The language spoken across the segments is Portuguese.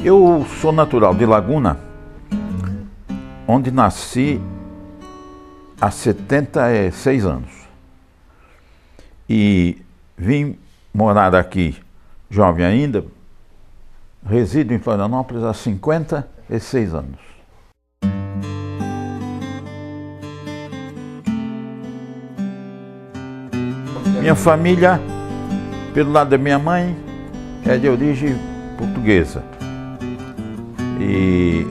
Eu sou natural de Laguna, onde nasci há 76 anos. E vim morar aqui, jovem ainda, resido em Florianópolis há 56 anos. Minha família, pelo lado da minha mãe, é de origem portuguesa. E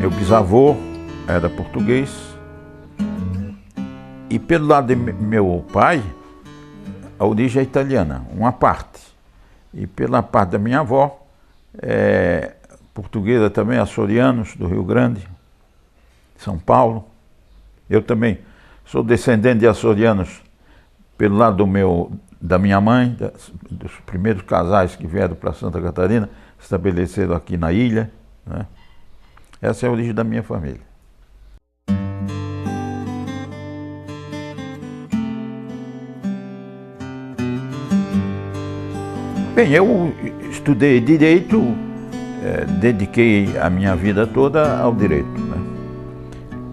meu bisavô era português. E pelo lado de meu pai, a origem é italiana, uma parte. E pela parte da minha avó, é portuguesa também, açorianos do Rio Grande, São Paulo. Eu também sou descendente de açorianos pelo lado da minha mãe, dos primeiros casais que vieram para Santa Catarina, estabeleceram aqui na ilha, né? Essa é a origem da minha família. Bem, eu estudei Direito, dediquei a minha vida toda ao Direito, né?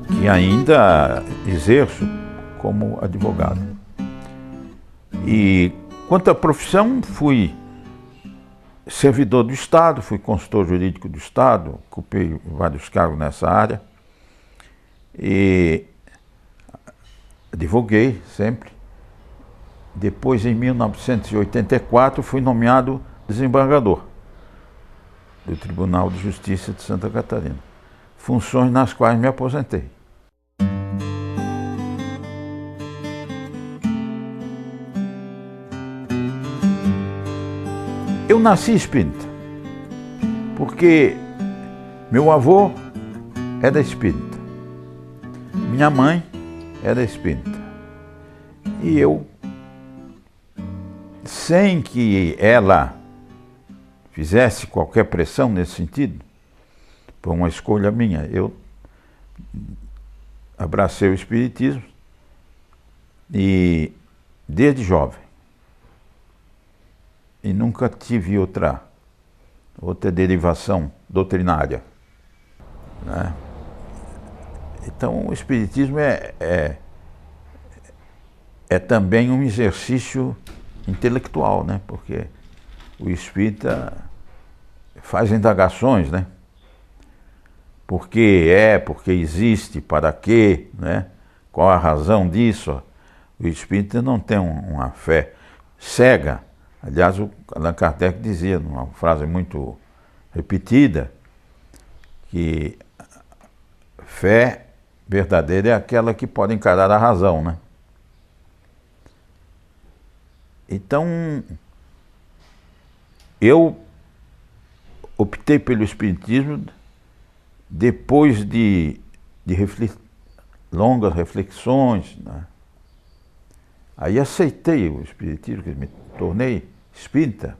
Que ainda exerço como advogado. E quanto à profissão, fui servidor do Estado, fui consultor jurídico do Estado, ocupei vários cargos nessa área e advoguei sempre. Depois, em 1984, fui nomeado desembargador do Tribunal de Justiça de Santa Catarina, funções nas quais me aposentei. Eu nasci espírita, porque meu avô era espírita, minha mãe era espírita, e eu, sem que ela fizesse qualquer pressão nesse sentido, por uma escolha minha, eu abracei o espiritismo e desde jovem. E nunca tive outra derivação doutrinária, né? Então o espiritismo é também um exercício intelectual, né? Porque o espírita faz indagações, né? Por que porque existe, para quê, né? Qual a razão disso? O espírita não tem uma fé cega. Aliás, o Allan Kardec dizia, numa frase muito repetida, que fé verdadeira é aquela que pode encarar a razão, né? Então, eu optei pelo espiritismo depois de longas reflexões, né? Aí aceitei o espiritismo, que me tornei espírita,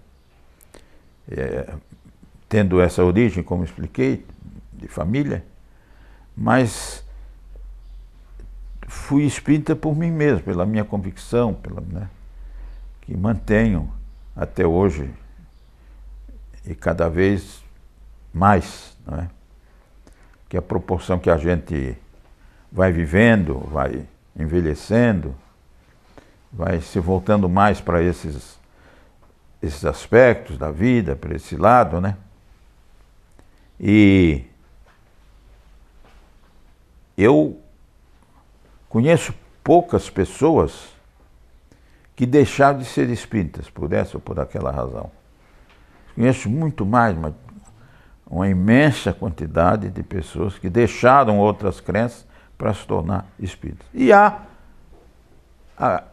tendo essa origem, como expliquei, de família, mas fui espírita por mim mesmo, pela minha convicção, né, que mantenho até hoje e cada vez mais, não é? Que a proporção que a gente vai vivendo, vai envelhecendo, vai se voltando mais para esses aspectos da vida, para esse lado, né? E eu conheço poucas pessoas que deixaram de ser espíritas por essa ou por aquela razão. Conheço muito mais, uma imensa quantidade de pessoas que deixaram outras crenças para se tornar espíritas. E há a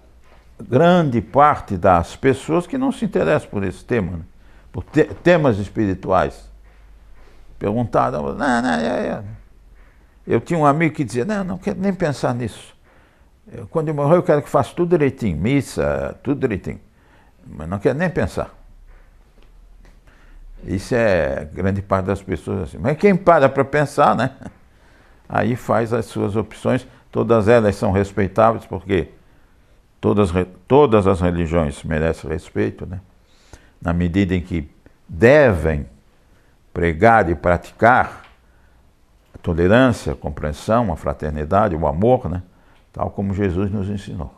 grande parte das pessoas que não se interessam por esse tema, né? Por temas espirituais. Perguntaram, eu tinha um amigo que dizia, não quero nem pensar nisso. Quando eu morrer eu quero que faça tudo direitinho, missa, tudo direitinho. Mas não quero nem pensar. Isso é grande parte das pessoas assim. Mas quem para pensar, né? Aí faz as suas opções, todas elas são respeitáveis, porque todas as religiões merecem respeito, né? Na medida em que devem pregar e praticar a tolerância, a compreensão, a fraternidade, o amor, né? Tal como Jesus nos ensinou.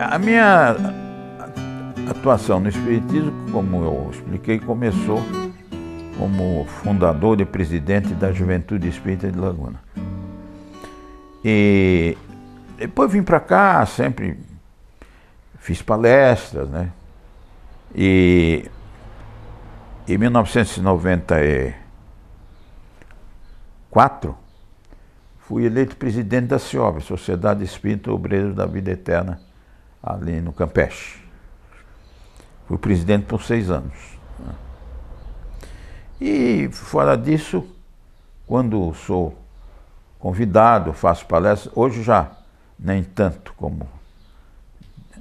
A minha atuação no Espiritismo, como eu expliquei, começou como fundador e presidente da Juventude Espírita de Laguna. E depois vim para cá, sempre fiz palestras, né? E em 1994, fui eleito presidente da SIOB, Sociedade Espírita Obreiros da Vida Eterna, ali no Campeche. Fui presidente por 6 anos. E fora disso, quando sou convidado, faço palestras, hoje já nem tanto como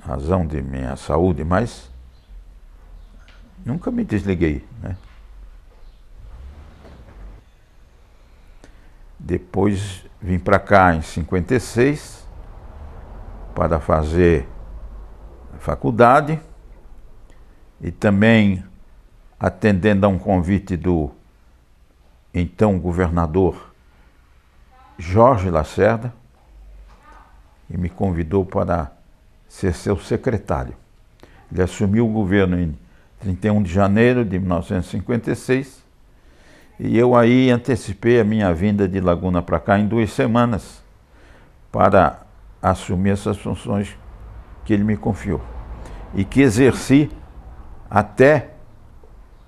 razão de minha saúde, mas nunca me desliguei, né? Depois vim para cá em 56 para fazer faculdade e também atendendo a um convite do então governador Jorge Lacerda, e me convidou para ser seu secretário. Ele assumiu o governo em 31 de janeiro de 1956 e eu aí antecipei a minha vinda de Laguna para cá em 2 semanas para assumir essas funções que ele me confiou e que exerci até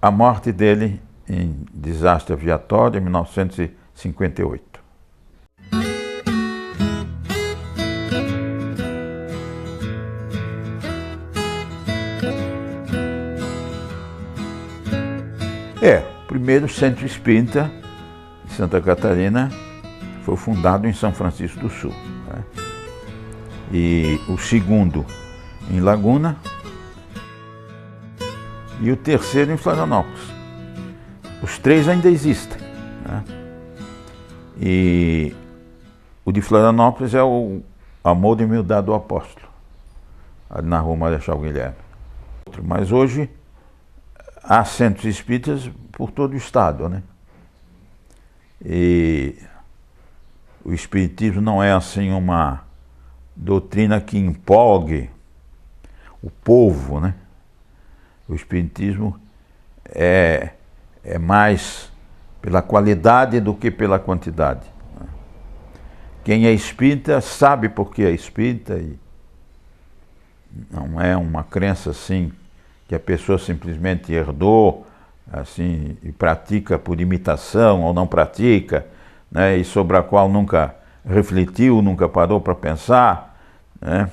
a morte dele em desastre aviatório em 1958. O primeiro centro espírita de Santa Catarina foi fundado em São Francisco do Sul, né? E o segundo em Laguna e o terceiro em Florianópolis. Os 3 ainda existem, né? E o de Florianópolis é o Amor de Humildade do Apóstolo, ali na rua Marechal Guilherme. Mas hoje há centros espíritas por todo o estado, né? E o espiritismo não é assim uma doutrina que empolgue o povo, né? O espiritismo é mais pela qualidade do que pela quantidade. Quem é espírita sabe por que é espírita e não é uma crença assim que a pessoa simplesmente herdou assim, e pratica por imitação ou não pratica, né, e sobre a qual nunca refletiu, nunca parou para pensar, né,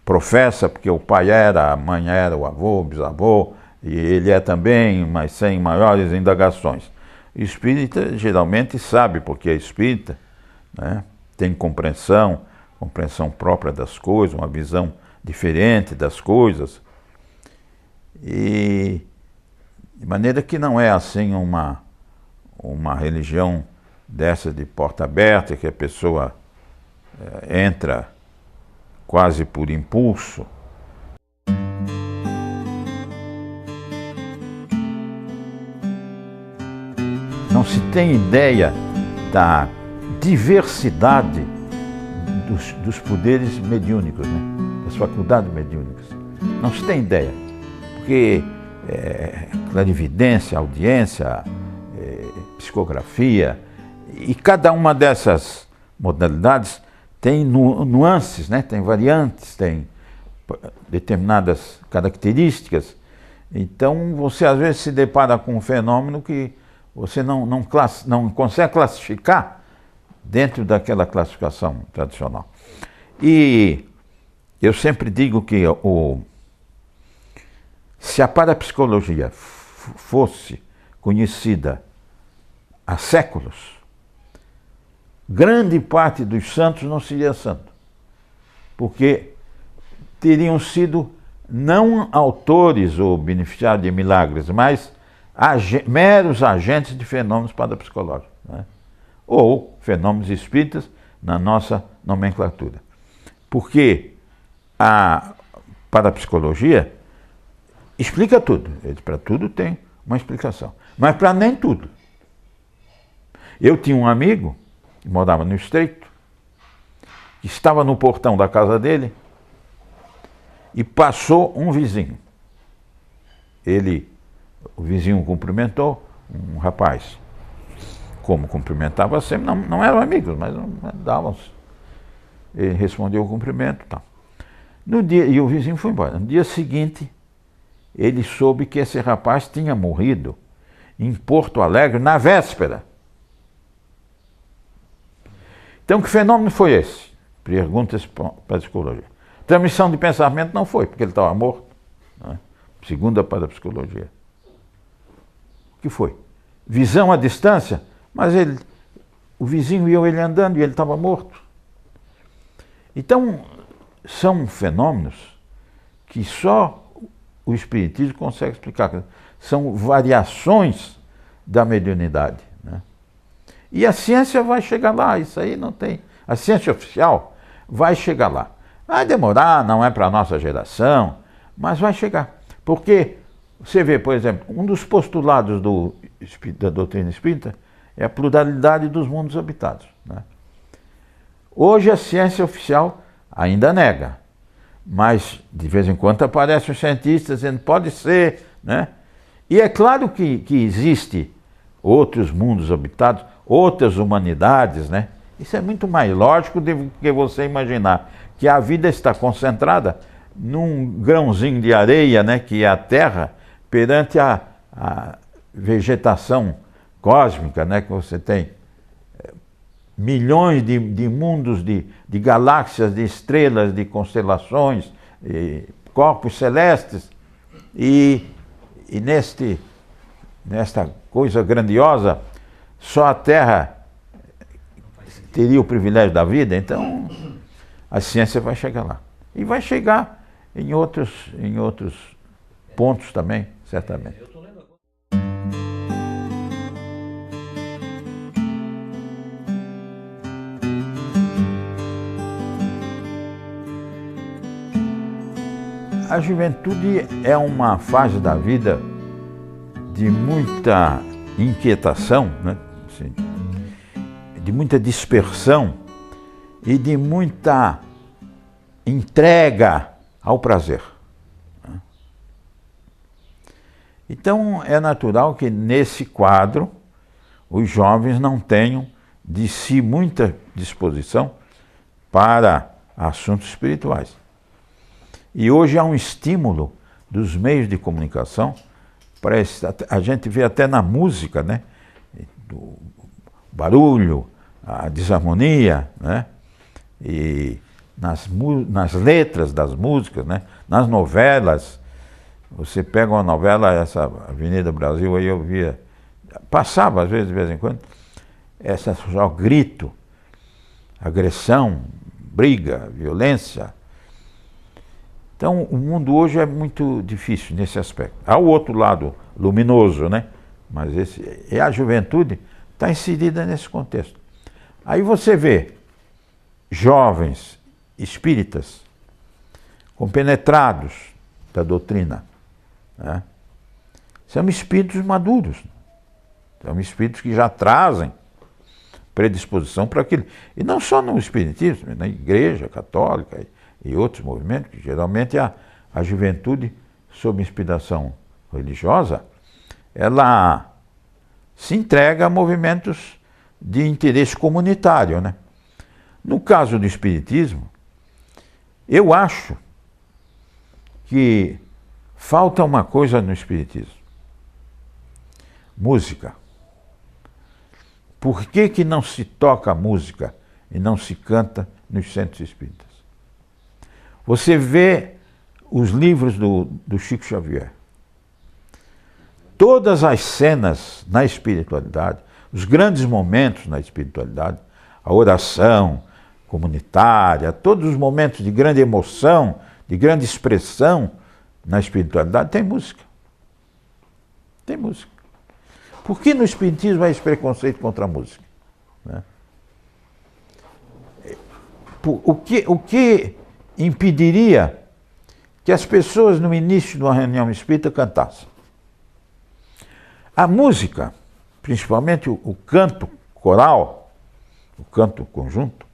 professa porque o pai era, a mãe era, o avô, o bisavô, e ele é também, mas sem maiores indagações. O espírita geralmente sabe porque é espírita, né, tem compreensão própria das coisas, uma visão diferente das coisas, e de maneira que não é assim uma religião dessa de porta aberta, que a pessoa entra quase por impulso. Não se tem ideia da diversidade dos poderes mediúnicos, né? Das faculdades mediúnicas. Não se tem ideia, porque clarividência, audiência, psicografia, e cada uma dessas modalidades tem nuances, né? Tem variantes, tem determinadas características. Então você às vezes se depara com um fenômeno que você não consegue classificar dentro daquela classificação tradicional. E eu sempre digo que se a parapsicologia fosse conhecida há séculos, grande parte dos santos não seria santo, porque teriam sido não autores ou beneficiários de milagres, mas meros agentes de fenômenos parapsicológicos, né? ou fenômenos espíritas na nossa nomenclatura. Porque a parapsicologia explica tudo. Para tudo tem uma explicação, mas para nem tudo. Eu tinha um amigo que morava no Estreito, que estava no portão da casa dele e passou um vizinho. O vizinho o cumprimentou, um rapaz. Como cumprimentava sempre, não eram amigos, mas davam-se. Ele respondeu o cumprimento e tal. E o vizinho foi embora. No dia seguinte, ele soube que esse rapaz tinha morrido em Porto Alegre na véspera. Então, que fenômeno foi esse? Pergunta-se para a psicologia. Transmissão de pensamento não foi, porque ele estava morto, né? Segundo a parapsicologia. O que foi? Visão à distância, mas o vizinho viu ele andando e ele estava morto. Então, são fenômenos que só o Espiritismo consegue explicar. São variações da mediunidade, né? E a ciência vai chegar lá, isso aí não tem. A ciência oficial vai chegar lá. Vai demorar, não é para a nossa geração, mas vai chegar. Porque você vê, por exemplo, um dos postulados da doutrina espírita é a pluralidade dos mundos habitados, né? Hoje a ciência oficial ainda nega, mas de vez em quando aparecem os cientistas dizendo pode ser, né? E é claro que existe outros mundos habitados, outras humanidades, né? Isso é muito mais lógico do que você imaginar que a vida está concentrada num grãozinho de areia, né, que é a Terra, perante a vegetação cósmica, né, que você tem milhões de mundos, de galáxias, de estrelas, de constelações, corpos celestes, e nesta coisa grandiosa, só a Terra teria o privilégio da vida. Então a ciência vai chegar lá. E vai chegar em outros pontos também, certamente. A juventude é uma fase da vida de muita inquietação, né? Assim, de muita dispersão e de muita entrega ao prazer. Então é natural que nesse quadro os jovens não tenham de si muita disposição para assuntos espirituais. E hoje há um estímulo dos meios de comunicação, a gente vê até na música, né? Do barulho, a desarmonia, né? E nas letras das músicas, né? Nas novelas. Você pega uma novela, essa Avenida Brasil, aí eu via, passava às vezes, de vez em quando, só grito, agressão, briga, violência. Então o mundo hoje é muito difícil nesse aspecto. Há o outro lado luminoso, né? Mas a juventude está inserida nesse contexto. Aí você vê jovens espíritas compenetrados da doutrina, né? São espíritos maduros, são espíritos que já trazem predisposição para aquilo. E não só no espiritismo, na igreja católica e outros movimentos, que geralmente a juventude, sob inspiração religiosa, ela se entrega a movimentos de interesse comunitário, né? No caso do espiritismo, eu acho que falta uma coisa no espiritismo: música. Por que não se toca música e não se canta nos centros espíritas? Você vê os livros do Chico Xavier. Todas as cenas na espiritualidade, os grandes momentos na espiritualidade, a oração comunitária, todos os momentos de grande emoção, de grande expressão na espiritualidade, tem música. Tem música. Por que no espiritismo há esse preconceito contra a música? né? O que impediria que as pessoas no início de uma reunião espírita cantassem? A música, principalmente o canto coral, o canto conjunto,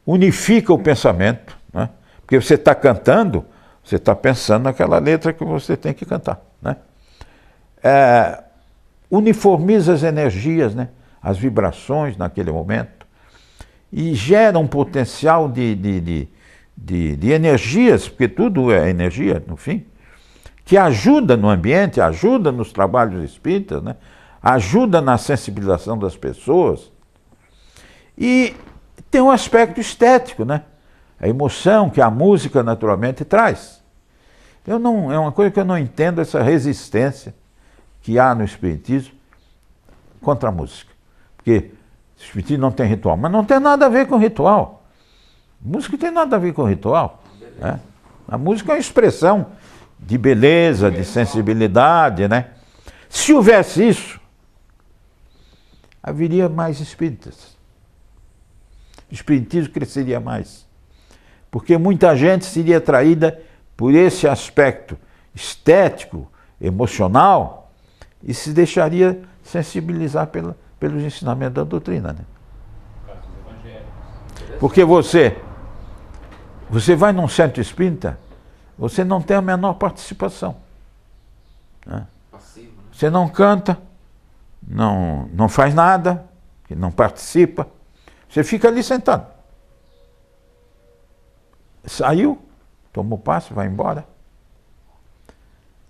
unifica o pensamento, né? Porque você está cantando, você está pensando naquela letra que você tem que cantar, né? Uniformiza as energias, né? As vibrações naquele momento, e gera um potencial de energias, porque tudo é energia no fim, que ajuda no ambiente, ajuda nos trabalhos espíritas, né? Ajuda na sensibilização das pessoas, e tem um aspecto estético, né? A emoção que a música naturalmente traz. É uma coisa que eu não entendo, essa resistência que há no espiritismo contra a música. Porque o espiritismo não tem ritual, mas não tem nada a ver com ritual. A música não tem nada a ver com ritual, né? A música é uma expressão de beleza, de sensibilidade, né? Se houvesse isso, haveria mais espíritas. O espiritismo cresceria mais. Porque muita gente seria atraída por esse aspecto estético, emocional, e se deixaria sensibilizar pelos ensinamentos da doutrina, né? Porque você vai num centro espírita, você não tem a menor participação, né? Você não canta, não faz nada, não participa, você fica ali sentado. Saiu, tomou passe, vai embora.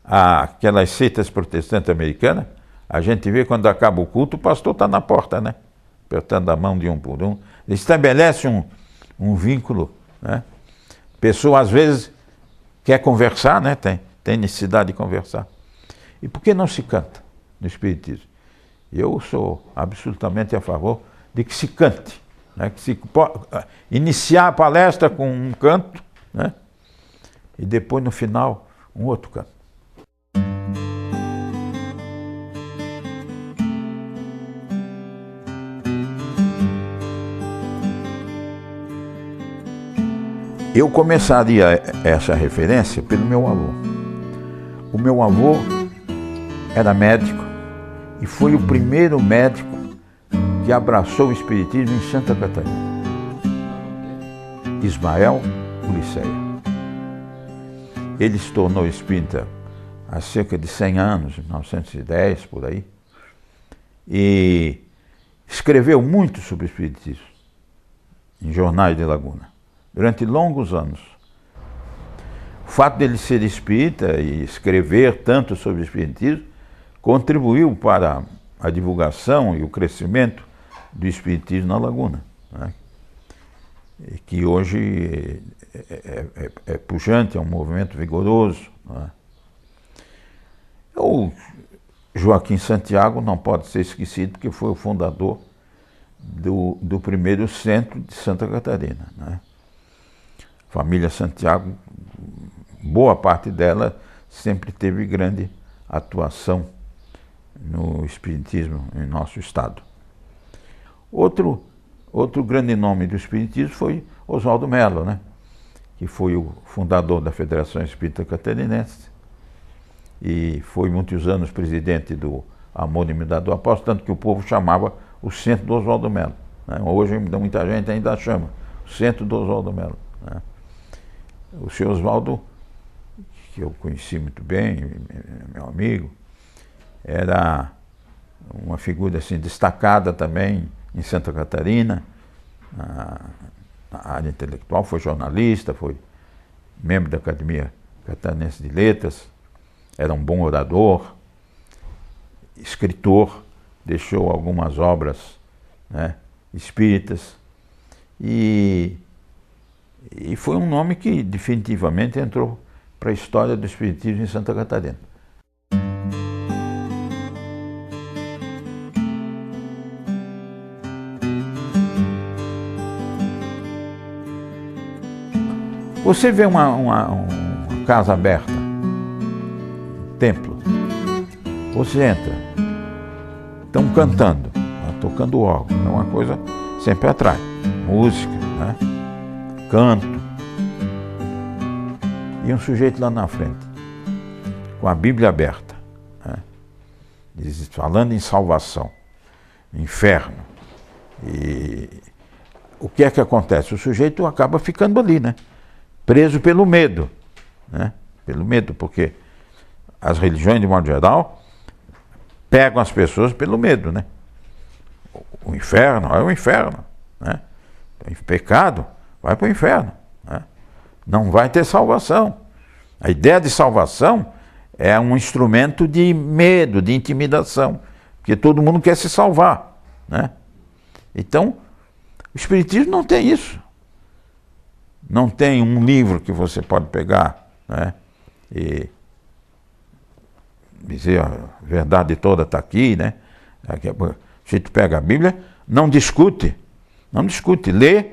Aquelas seitas protestantes americanas, a gente vê quando acaba o culto, o pastor está na porta, né? Apertando a mão de um por um. Ele estabelece um vínculo, né? A pessoa às vezes quer conversar, né? Tem necessidade de conversar. E por que não se canta no espiritismo? Eu sou absolutamente a favor de que se cante, né? Que se iniciar a palestra com um canto, né? E depois no final um outro canto. Eu começaria essa referência pelo meu avô. O meu avô era médico e foi o primeiro médico que abraçou o espiritismo em Santa Catarina. Ismael Ulisseia. Ele se tornou espírita há cerca de 100 anos, 1910, por aí, e escreveu muito sobre o espiritismo em jornais de Laguna, durante longos anos. O fato dele ser espírita e escrever tanto sobre o espiritismo contribuiu para a divulgação e o crescimento do espiritismo na Laguna, né? Que hoje é pujante, é um movimento vigoroso, né? O Joaquim Santiago não pode ser esquecido, porque foi o fundador do primeiro centro de Santa Catarina, né? Família Santiago, boa parte dela sempre teve grande atuação no espiritismo em nosso estado. Outro grande nome do espiritismo foi Oswaldo Mello, né? Que foi o fundador da Federação Espírita Catarinense e foi muitos anos presidente do Amor e Unidade do Apóstolo, tanto que o povo chamava o Centro do Oswaldo Mello, né? Hoje muita gente ainda chama o Centro do Oswaldo Mello, né? O senhor Oswaldo, que eu conheci muito bem, meu amigo, era uma figura assim destacada também em Santa Catarina, na área intelectual, foi jornalista, foi membro da Academia Catarinense de Letras, era um bom orador, escritor, deixou algumas obras, né, espíritas, e foi um nome que definitivamente entrou para a história do espiritismo em Santa Catarina. Você vê uma casa aberta, um templo, você entra, estão cantando, tocando órgão. É uma coisa que sempre atrai. Música, né? Canto. E um sujeito lá na frente, com a Bíblia aberta, né? Falando em salvação, inferno. E o que é que acontece? O sujeito acaba ficando ali, né? Preso pelo medo, né? Pelo medo, porque as religiões, de modo geral, pegam as pessoas pelo medo, né? O inferno é o inferno, né? Tem pecado, vai para o inferno, né? Não vai ter salvação. A ideia de salvação é um instrumento de medo, de intimidação, porque todo mundo quer se salvar, né? Então, o Espiritismo não tem isso. Não tem um livro que você pode pegar, né, e dizer a verdade toda está aqui, né? Se tu pega a Bíblia, não discute, lê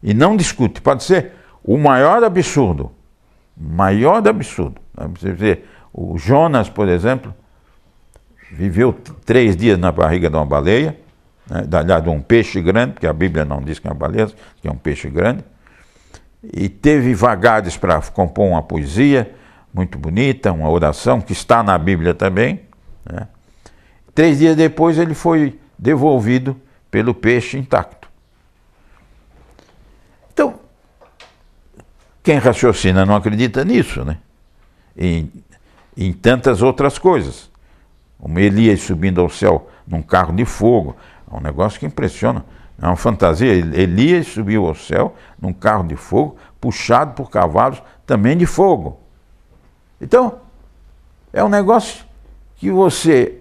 e não discute. Pode ser o maior absurdo. Você vê, o Jonas, por exemplo, viveu 3 dias na barriga de uma baleia, né, de um peixe grande, porque a Bíblia não diz que é uma baleia, que é um peixe grande, e teve vagares para compor uma poesia muito bonita, uma oração que está na Bíblia também, né? 3 dias depois ele foi devolvido pelo peixe intacto. Então, quem raciocina não acredita nisso, né? Em tantas outras coisas. Como Elias subindo ao céu num carro de fogo, é um negócio que impressiona. É uma fantasia. Elias subiu ao céu num carro de fogo, puxado por cavalos também de fogo. Então, é um negócio que você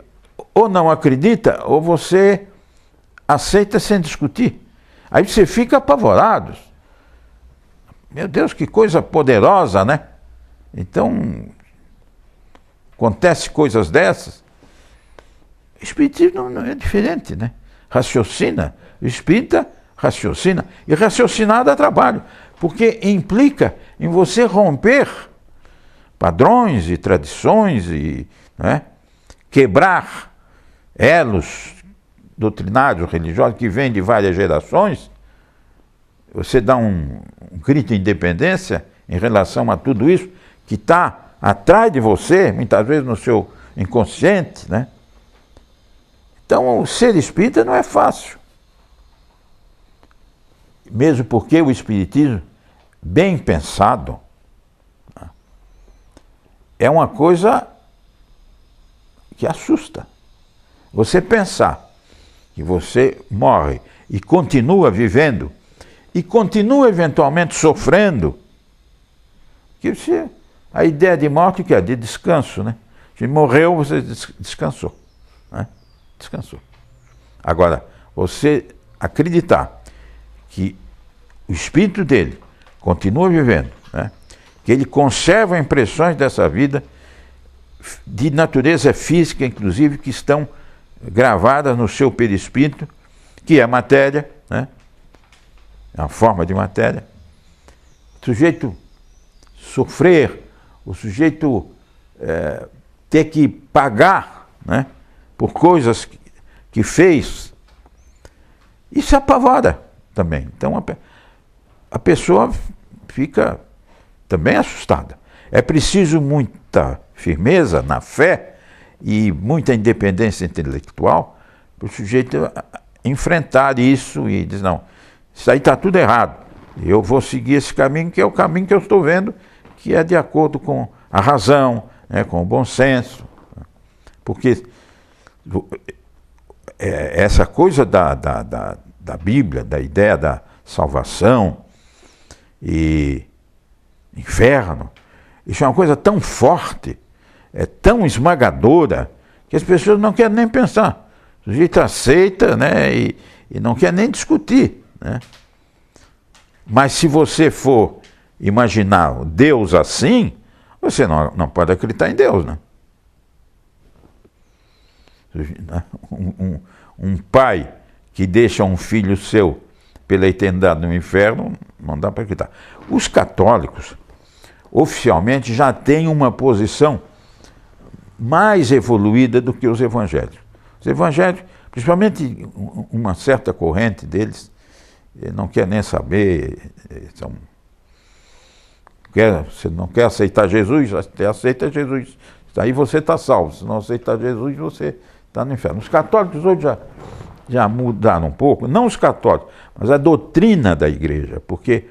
ou não acredita, ou você aceita sem discutir. Aí você fica apavorado. Meu Deus, que coisa poderosa, né? Então, acontece coisas dessas. O Espiritismo não é diferente, né? Raciocina. O espírita raciocina. E raciocinar dá trabalho, porque implica em você romper padrões e tradições e, né, quebrar elos doutrinários, religiosos, que vêm de várias gerações. Você dá um grito de independência em relação a tudo isso que está atrás de você, muitas vezes no seu inconsciente, né? Então, o ser espírita não é fácil. Mesmo porque o espiritismo, bem pensado, é uma coisa que assusta. Você pensar que você morre e continua vivendo, e continua eventualmente sofrendo, que você, a ideia de morte que é de descanso, né? Se morreu, você descansou, né? Descansou. Agora, você acreditar que o espírito dele continua vivendo, né? Que ele conserva impressões dessa vida de natureza física, inclusive, que estão gravadas no seu perispírito, que é matéria, né? É uma forma de matéria. O sujeito sofrer, o sujeito ter que pagar, né, por coisas que fez, isso apavora também. Então a pessoa fica também assustada. É preciso muita firmeza na fé e muita independência intelectual para o sujeito enfrentar isso e dizer, não, isso aí está tudo errado. Eu vou seguir esse caminho, que é o caminho que eu estou vendo, que é de acordo com a razão, né, com o bom senso. Porque essa coisa da Bíblia, da ideia da salvação e inferno, isso é uma coisa tão forte, é tão esmagadora, que as pessoas não querem nem pensar. O sujeito aceita, né, e não quer nem discutir, né? Mas se você for imaginar Deus assim, você não pode acreditar em Deus, né? Um pai que deixa um filho seu pela eternidade no inferno, não dá para acreditar. Os católicos, oficialmente, já têm uma posição mais evoluída do que os evangélicos. Os evangélicos Principalmente uma certa corrente deles, não quer nem saber, você não quer aceitar Jesus, você aceita Jesus. Aí você está salvo. Se não aceitar Jesus, você está no inferno. Os católicos hoje já mudaram um pouco, não os católicos, mas a doutrina da igreja, porque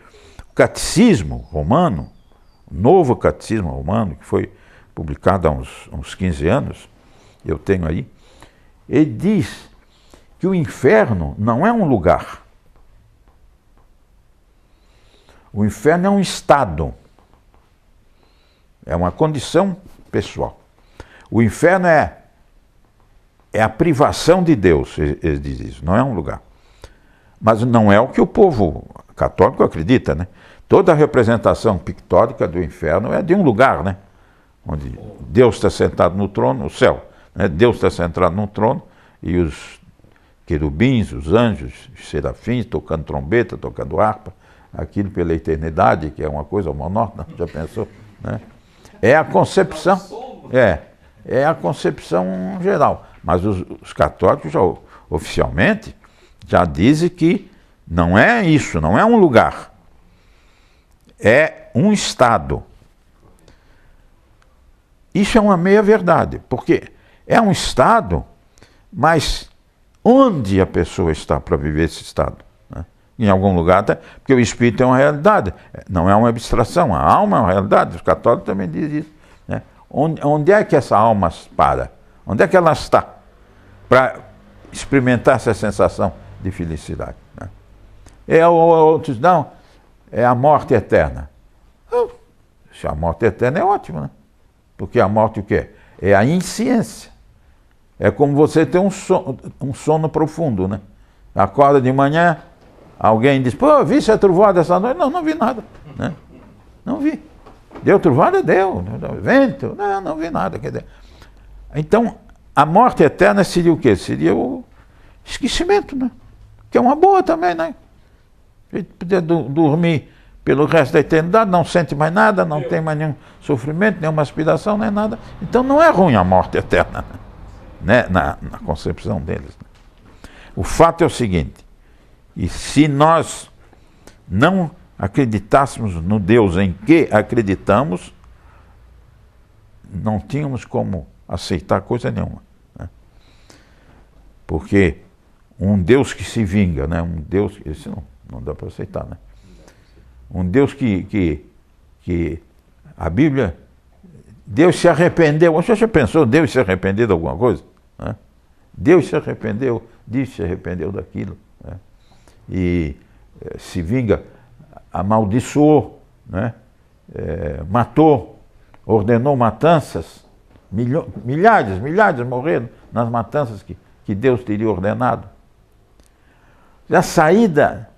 o catecismo romano, o novo catecismo romano, que foi publicado há uns 15 anos, eu tenho aí, ele diz que o inferno não é um lugar. O inferno é um estado. É uma condição pessoal. O inferno é a privação de Deus, ele diz isso, não é um lugar. Mas não é o que o povo católico acredita, né? Toda a representação pictórica do inferno é de um lugar, né? Onde Deus está sentado no trono, o céu, né? Deus está sentado no trono e os querubins, os anjos, os serafins, tocando trombeta, tocando harpa, aquilo pela eternidade, que é uma coisa monótona, já pensou? Né? É a concepção, é a concepção geral. Mas os católicos, já, oficialmente, já dizem que não é isso, não é um lugar. É um estado. Isso é uma meia-verdade, porque é um estado, mas onde a pessoa está para viver esse estado? Né? Em algum lugar, porque o espírito é uma realidade, não é uma abstração, a alma é uma realidade, os católicos também dizem isso. Né? Onde é que essa alma para? Onde é que ela está para experimentar essa sensação de felicidade? Né? Outros não, é a morte eterna. Se a morte eterna é ótimo, né? Porque a morte o quê? É a insciência. É como você ter um sono profundo, né? Acorda de manhã, alguém diz, pô, vi essa trovoada essa noite? Não vi nada. Né? Não vi. Deu trovoada? Deu. Vento? Não vi nada. Quer dizer, então, a morte eterna seria o quê? Seria o esquecimento, né? Que é uma boa também, né? A gente poder dormir pelo resto da eternidade, não sente mais nada, não tem mais nenhum sofrimento, nenhuma aspiração, nem nada. Então não é ruim a morte eterna, né? Na concepção deles. O fato é o seguinte, e se nós não acreditássemos no Deus em que acreditamos, não tínhamos como aceitar coisa nenhuma. Né? Porque um Deus que se vinga, né? Um Deus, esse não dá para aceitar, né? Um Deus que a Bíblia, Deus se arrependeu. Você já pensou Deus se arrepender de alguma coisa? Né? Deus se arrependeu disso, se arrependeu daquilo. Né? E se vinga, amaldiçoou, né? Matou, ordenou matanças, milhares morreram nas matanças que Deus teria ordenado. A saída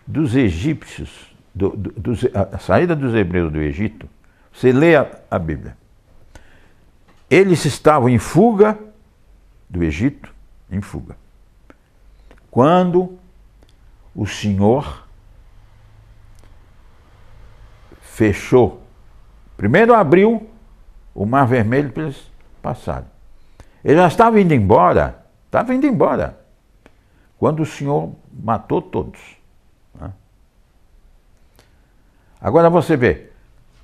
dos egípcios, a saída dos hebreus do Egito, você lê a Bíblia. Eles estavam em fuga do Egito, em fuga. Quando o Senhor fechou, primeiro abriu o Mar Vermelho para eles passarem. Eles já estavam indo embora, quando o Senhor matou todos. Agora você vê,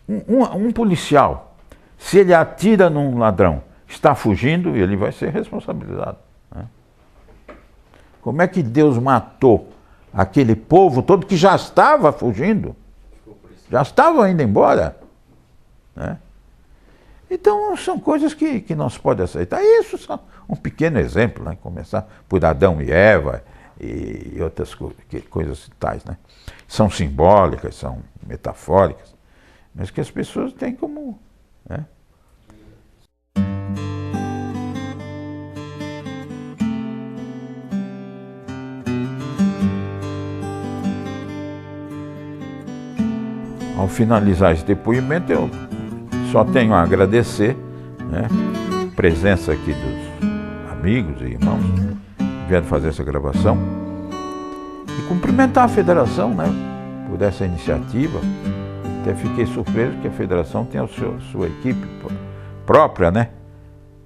um policial, se ele atira num ladrão, está fugindo, ele vai ser responsabilizado. Né? Como é que Deus matou aquele povo todo que já estava fugindo? Já estava indo embora. Né? Então são coisas que não se pode aceitar. Isso só um pequeno exemplo, né? Começar por Adão e Eva e outras coisas tais, né? São simbólicas, são metafóricas, mas que as pessoas têm como... Né? Ao finalizar esse depoimento, eu só tenho a agradecer, né, a presença aqui dos amigos e irmãos que vieram fazer essa gravação e cumprimentar a federação, né, por essa iniciativa. Até fiquei surpreso que a federação tem a sua equipe própria, né,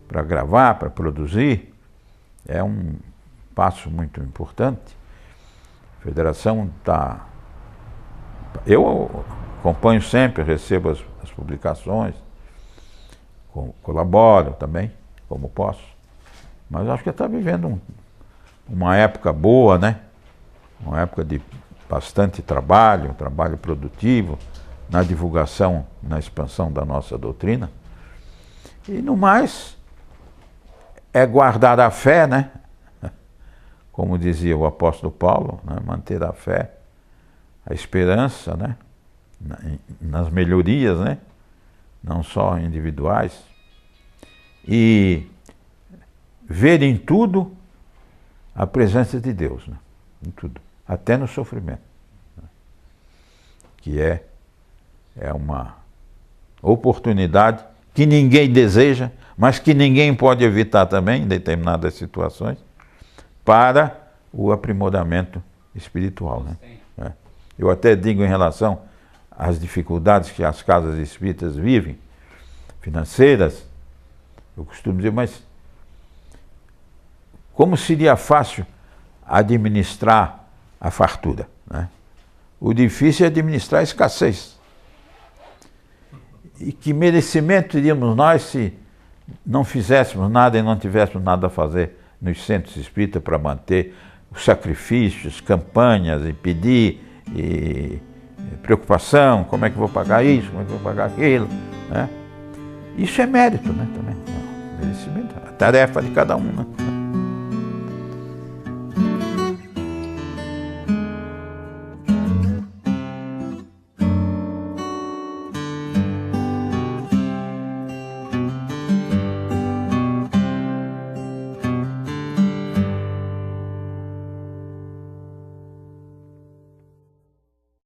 para gravar, para produzir. É um passo muito importante. A federação está... Eu acompanho sempre, recebo as publicações, colaboro também, como posso, mas acho que está vivendo uma época boa, né? Uma época de bastante trabalho produtivo, na divulgação, na expansão da nossa doutrina. E no mais, é guardar a fé, né? Como dizia o apóstolo Paulo, né? Manter a fé, a esperança, né? Nas melhorias, né? Não só individuais. E ver em tudo a presença de Deus, né? Em tudo, até no sofrimento, né? Que é uma oportunidade que ninguém deseja, mas que ninguém pode evitar também, em determinadas situações, para o aprimoramento espiritual, né? Eu até digo em relação às dificuldades que as casas espíritas vivem, financeiras, eu costumo dizer, mas como seria fácil administrar a fartura, né? O difícil é administrar a escassez. E que merecimento teríamos nós se não fizéssemos nada e não tivéssemos nada a fazer nos centros espíritas para manter os sacrifícios, campanhas, e pedir, e preocupação, como é que eu vou pagar isso, como é que eu vou pagar aquilo, né? Isso é mérito, né, também. Merecimento, a tarefa de cada um, né?